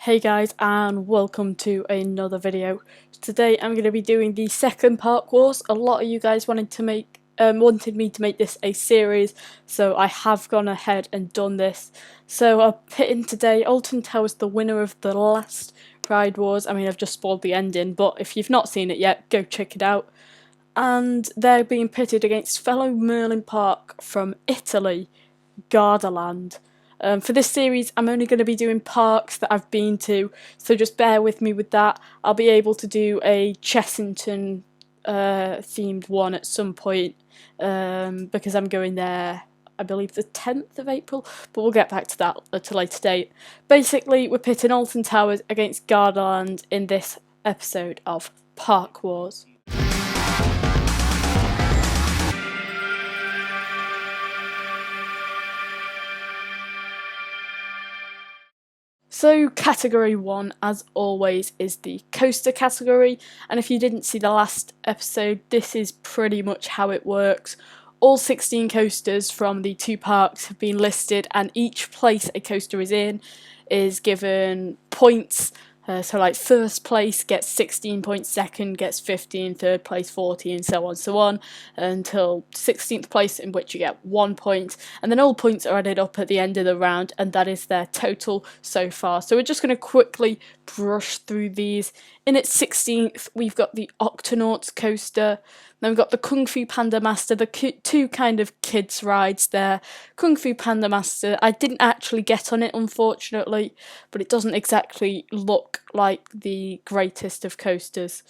Hey guys, and welcome to another video. Today I'm going to be doing the second Park Wars. A lot of you guys wanted me to make this a series, so I have gone ahead and done this. So I'm pitting today Alton Towers, the winner of the last Pride Wars. I mean, I've just spoiled the ending, but if you've not seen it yet, go check it out. And they're being pitted against fellow Merlin Park from Italy, Gardaland. For this series, I'm only going to be doing parks that I've been to, so just bear with me with that. I'll be able to do a Chessington themed one at some point, because I'm going there, I believe, the 10th of April, but we'll get back to that at a later date. Basically, we're pitting Alton Towers against Gardaland in this episode of Park Wars. So category 1, as always, is the coaster category, and if you didn't see the last episode, this is pretty much how it works. All 16 coasters from the two parks have been listed, and each place a coaster is in is given points. So like first place gets 16 points, second gets 15, third place 40, and so on, until 16th place, in which you get 1 point, and then all points are added up at the end of the round, and that is their total so far. So we're just going to quickly brush through these. In its 16th, we've got the Octonauts coaster. Then we've got the Kung Fu Panda Master, the two kind of kids rides there. Kung Fu Panda Master, I didn't actually get on it, unfortunately, but it doesn't exactly look like the greatest of coasters.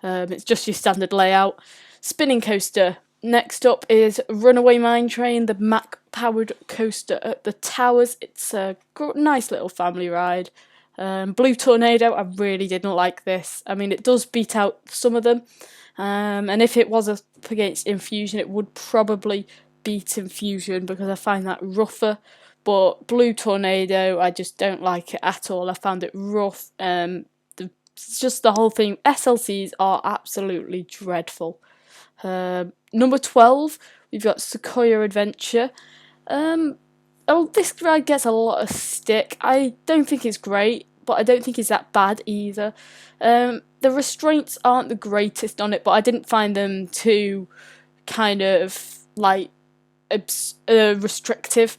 It's just your standard layout. Spinning coaster. Next up is Runaway Mine Train, the Mack-powered coaster at the Towers. It's a nice little family ride. Blue Tornado, I really didn't like this. I mean, it does beat out some of them. And if it was up against Infusion, it would probably beat Infusion because I find that rougher. But Blue Tornado, I just don't like it at all. I found it rough. Just the whole thing. SLCs are absolutely dreadful. Number 12, we've got Sequoia Adventure. This ride gets a lot of stick. I don't think it's great, but I don't think it's that bad either. The restraints aren't the greatest on it, but I didn't find them too kind of like restrictive.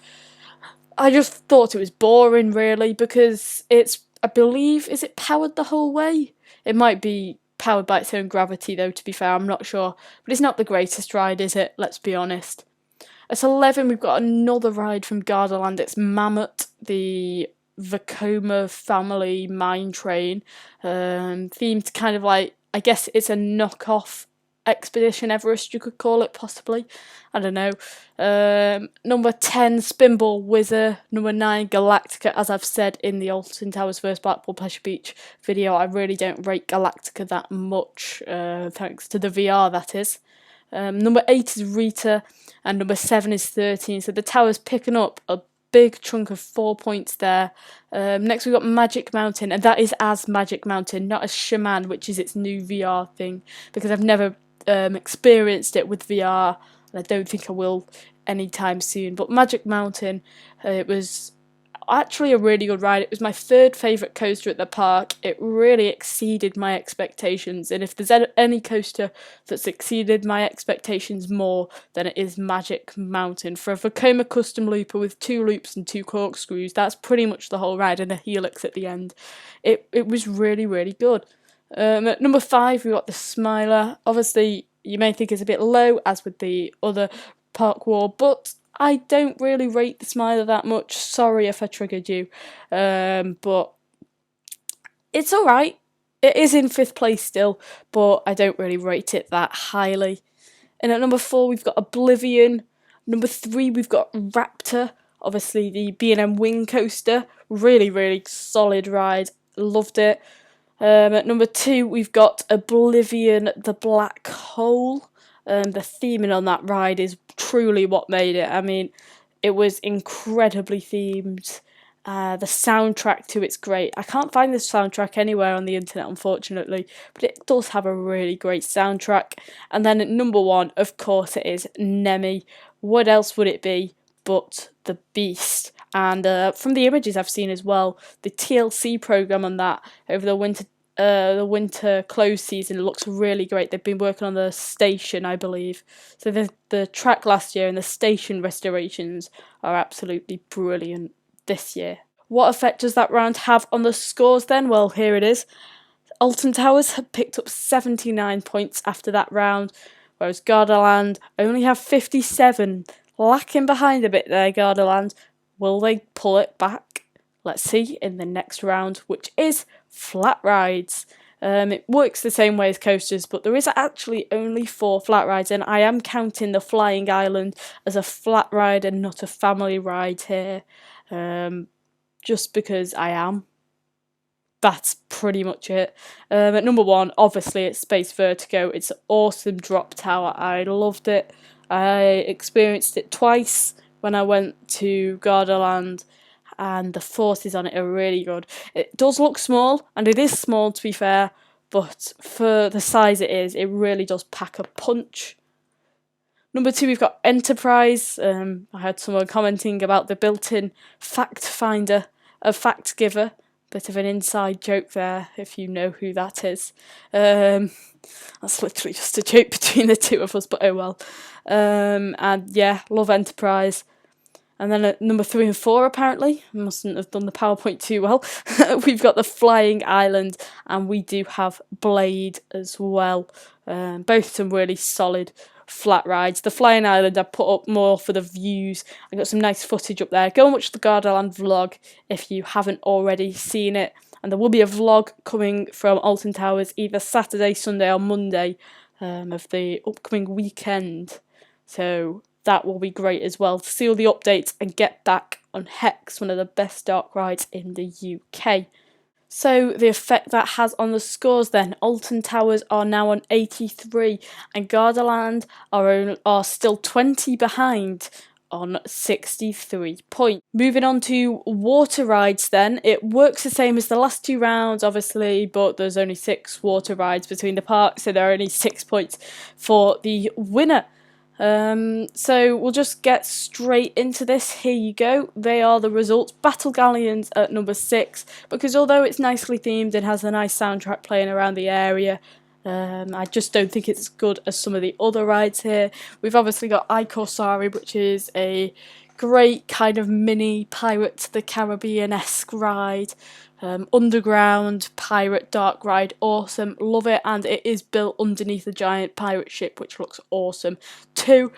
I just thought it was boring, really, because it's, I believe, is it powered the whole way? It might be powered by its own gravity, though, to be fair, I'm not sure. But it's not the greatest ride, is it? Let's be honest. At 11, we've got another ride from Gardaland. It's Mammoth, the Vekoma family mine train, themed kind of like, I guess it's a knockoff Expedition Everest, you could call it, possibly. I don't know. Number 10, Spinball Whizzer. Number 9, Galactica. As I've said in the Alton Towers vs Blackpool Pleasure Beach video, I really don't rate Galactica that much, thanks to the VR, that is. Number 8 is Rita, and number 7 is 13. So the Tower's picking up a big chunk of 4 points there. Next we've got Magic Mountain, and that is as Magic Mountain, not as Shaman, which is its new VR thing, because I've never experienced it with VR, and I don't think I will anytime soon. But Magic Mountain, it was actually a really good ride. It was my third favourite coaster at the park. It really exceeded my expectations, and if there's any coaster that's exceeded my expectations more, then it is Magic Mountain. For a Vekoma custom looper with 2 loops and 2 corkscrews, that's pretty much the whole ride, and a helix at the end. It was really, really good. At number 5, we've got the Smiler. Obviously, you may think it's a bit low, as with the other Park War, but I don't really rate the Smiler that much. Sorry if I triggered you. But it's alright. It is in 5th place still, but I don't really rate it that highly. And at number 4, we've got Oblivion. Number 3, we've got Raptor. Obviously, the B&M Wing Coaster. Really, really solid ride. Loved it. At number 2, we've got Oblivion, the Black Hole. The theming on that ride is truly what made it. I mean, it was incredibly themed. The soundtrack to it's great. I can't find this soundtrack anywhere on the internet, unfortunately, but it does have a really great soundtrack. And then at number 1, of course, it is Nemi. What else would it be but the Beast? And from the images I've seen as well, the TLC program on that over the winter close season looks really great. They've been working on the station, I believe. So the track last year and the station restorations are absolutely brilliant this year. What effect does that round have on the scores then? Well, here it is. Alton Towers had picked up 79 points after that round, whereas Gardaland only have 57, lacking behind a bit there, Gardaland. Will they pull it back? Let's see in the next round, which is flat rides. It works the same way as coasters, but there is actually only 4 flat rides, and I am counting the Flying Island as a flat ride and not a family ride here, just because I am. That's pretty much it. At number 1, obviously, it's Space Vertigo. It's an awesome drop tower. I loved it. I experienced it twice when I went to Gardaland, and the forces on it are really good. It does look small, and it is small to be fair, but for the size it is, it really does pack a punch. Number 2, we've got Enterprise. I had someone commenting about the built-in fact finder, a fact giver. Bit of an inside joke there, if you know who that is. That's literally just a joke between the two of us, but oh well. And yeah, love Enterprise. And then at number 3 and 4, apparently, mustn't have done the PowerPoint too well, we've got the Flying Island, and we do have Blade as well. Both some really solid flat rides. The Flying Island I put up more for the views. I got some nice footage up there. Go and watch the Gardaland vlog if you haven't already seen it. And there will be a vlog coming from Alton Towers either Saturday, Sunday or Monday of the upcoming weekend. So that will be great as well to see all the updates and get back on Hex, one of the best dark rides in the UK. So the effect that has on the scores then, Alton Towers are now on 83 and Gardaland are still 20 behind on 63 points. Moving on to water rides then, it works the same as the last 2 rounds obviously, but there's only 6 water rides between the parks, so there are only 6 points for the winner. So we'll just get straight into this. Here you go. They are the results. Battle Galleons at number 6, because although it's nicely themed and has a nice soundtrack playing around the area, I just don't think it's as good as some of the other rides here. We've obviously got I Corsari, which is a great kind of mini Pirates of the Caribbean-esque ride. Underground pirate dark ride, awesome, love it, and it is built underneath a giant pirate ship, which looks awesome too.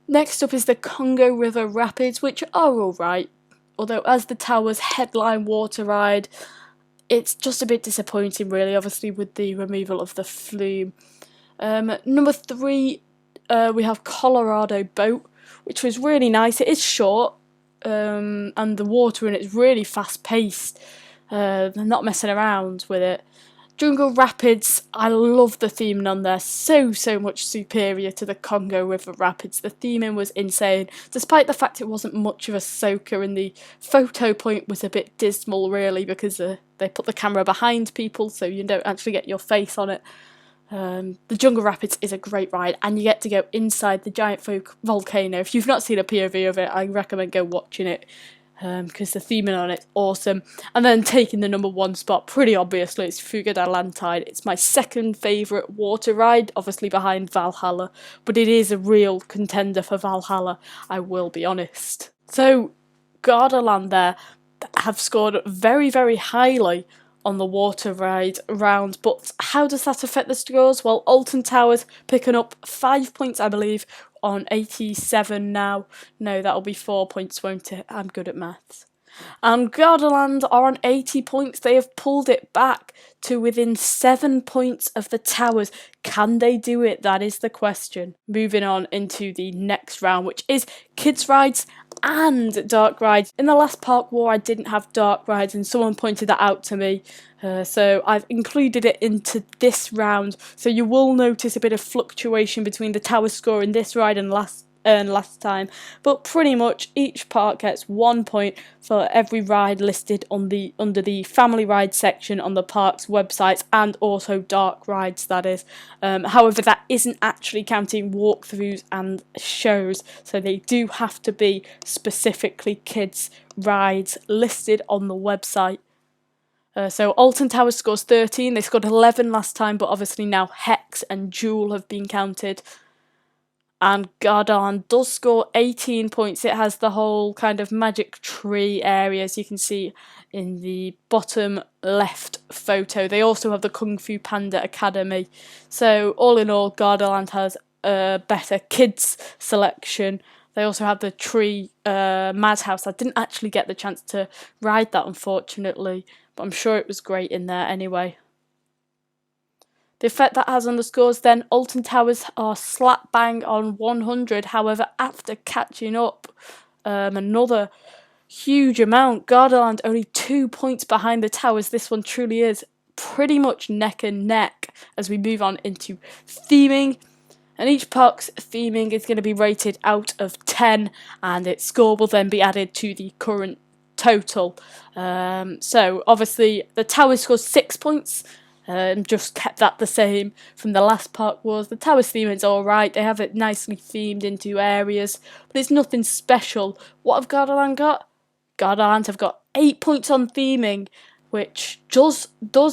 Next up is the Congo River Rapids, which are alright, although as the Tower's headline water ride, it's just a bit disappointing really, obviously with the removal of the flume. Number 3, we have Colorado Boat, which was really nice. It is short, and the water in it is really fast paced. They're not messing around with it. Jungle Rapids, I love the theming on there, so much superior to the Congo River Rapids. The theming was insane, despite the fact it wasn't much of a soaker and the photo point was a bit dismal really, because they put the camera behind people so you don't actually get your face on it. The Jungle Rapids is a great ride, and you get to go inside the giant volcano. If you've not seen a POV of it, I recommend go watching it, because the theming on it's awesome. And then taking the number 1 spot, pretty obviously, it's Fuga de Lantide. It's my second favourite water ride, obviously behind Valhalla, but it is a real contender for Valhalla, I will be honest. So Gardaland there have scored very, very highly on the water ride round, but how does that affect the scores? Well, Alton Towers picking up 5 points, I believe, on 87 now. No, that'll be 4 points, won't it? I'm good at maths. And Gardaland are on 80 points. They have pulled it back to within 7 points of the Towers. Can they do it? That is the question. Moving on into the next round, which is Kids Rides and Dark Rides. In the last Park War, I didn't have Dark Rides, and someone pointed that out to me. So I've included it into this round. So you will notice a bit of fluctuation between the Tower score in this ride and earned last time, but pretty much each park gets 1 point for every ride listed on the under the family ride section on the park's websites, and also dark rides, that is. However, that isn't actually counting walkthroughs and shows, so they do have to be specifically kids rides listed on the website. So Alton Towers scores 13, they scored 11 last time, but obviously now Hex and Jewel have been counted. And Gardaland does score 18 points. It has the whole kind of magic tree area, as you can see in the bottom left photo. They also have the Kung Fu Panda Academy. So all in all, Gardaland has a better kids selection. They also have the tree madhouse. I didn't actually get the chance to ride that, unfortunately, but I'm sure it was great in there anyway. The effect that has on the scores then, Alton Towers are slap bang on 100. However, after catching up another huge amount, Gardaland only 2 points behind the Towers. This one truly is pretty much neck and neck as we move on into theming. And each park's theming is going to be rated out of 10, and its score will then be added to the current total. So obviously the Towers scores 6 points. Just kept that the same from the last park was. The Towers theme is alright, they have it nicely themed into areas, but it's nothing special. What have Gardaland got? Gardaland have got 8 points on theming, which does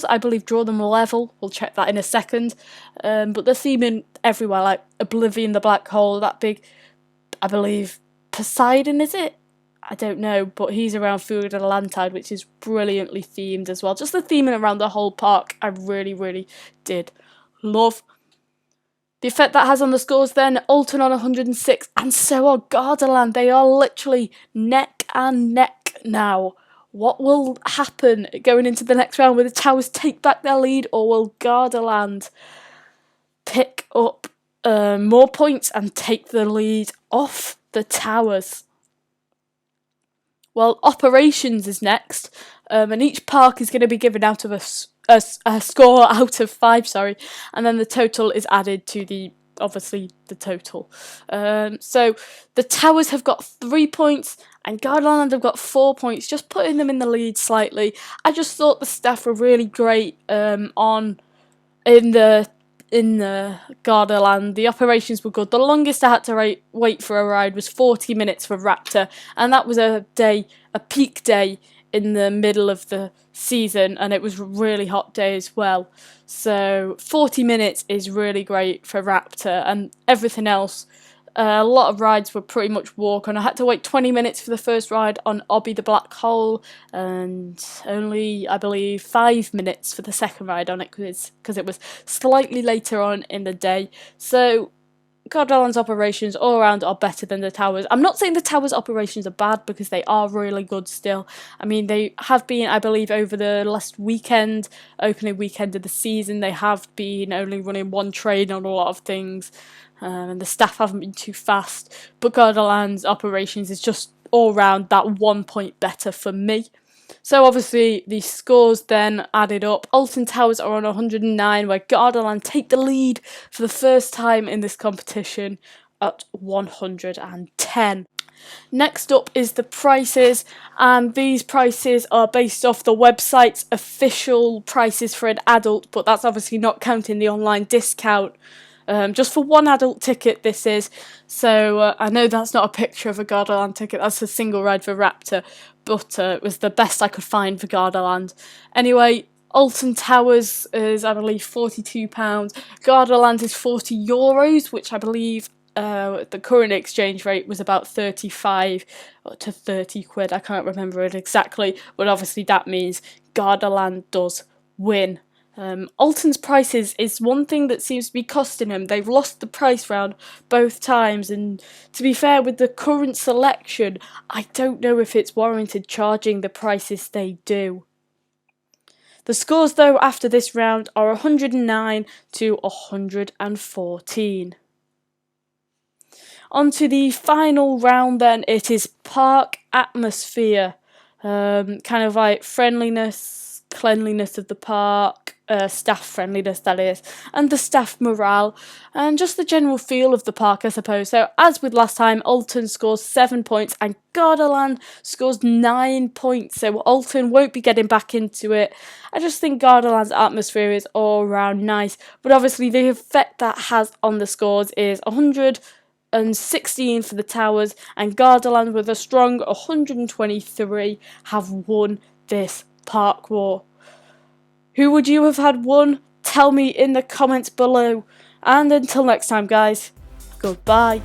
I believe draw them level. We'll check that in a second. But the theming everywhere, like Oblivion, the Black Hole, that big, I believe, Poseidon, is it? I don't know, but he's around Fury the Lantide, which is brilliantly themed as well. Just the theming around the whole park, I really, really did love. The effect that has on the scores then, Alton on 106, and so are Gardaland. They are literally neck and neck now. What will happen going into the next round? Will the Towers take back their lead, or will Gardaland pick up more points and take the lead off the Towers? Well, Operations is next, and each park is going to be given out of a score out of 5, and then the total is added to the total. So the Towers have got 3 points, and Gardaland have got 4 points, just putting them in the lead slightly. I just thought the staff were really great in the Gardaland. The operations were good. The longest I had to wait for a ride was 40 minutes for Raptor, and that was a peak day in the middle of the season, and it was a really hot day as well. So 40 minutes is really great for Raptor, and everything else, a lot of rides were pretty much walk on. I had to wait 20 minutes for the first ride on Obby the Black Hole, and only, I believe, 5 minutes for the second ride on it because it was slightly later on in the day. So Gardaland's operations all around are better than the Towers. I'm not saying the Towers' operations are bad, because they are really good still. I mean, they have been, I believe, over the last weekend, opening weekend of the season, they have been only running one train on a lot of things. And the staff haven't been too fast, but Gardaland's operations is just all round that 1 point better for me. So obviously the scores then added up. Alton Towers are on 109, where Gardaland take the lead for the first time in this competition at 110. Next up is the prices, and these prices are based off the website's official prices for an adult, but that's obviously not counting the online discount. Just for one adult ticket this is, so I know that's not a picture of a Gardaland ticket, that's a single ride for Raptor, but it was the best I could find for Gardaland. Anyway, Alton Towers is, I believe, £42, Gardaland is €40, which I believe the current exchange rate was about 35 to 30 quid, I can't remember it exactly, but obviously that means Gardaland does win. Alton's prices is one thing that seems to be costing them. They've lost the price round both times, and to be fair, with the current selection, I don't know if it's warranted charging the prices they do. The scores though after this round are 109 to 114. On to the final round then, it is Park Atmosphere. Kind of like friendliness, cleanliness of the park, staff friendliness, that is, and the staff morale, and just the general feel of the park, I suppose. So, as with last time, Alton scores 7 points and Gardaland scores 9 points. So, Alton won't be getting back into it. I just think Gardaland's atmosphere is all around nice, but obviously, the effect that has on the scores is 116 for the towers, and Gardaland, with a strong 123, have won this park war. Who would you have had won? Tell me in the comments below. And until next time, guys, goodbye.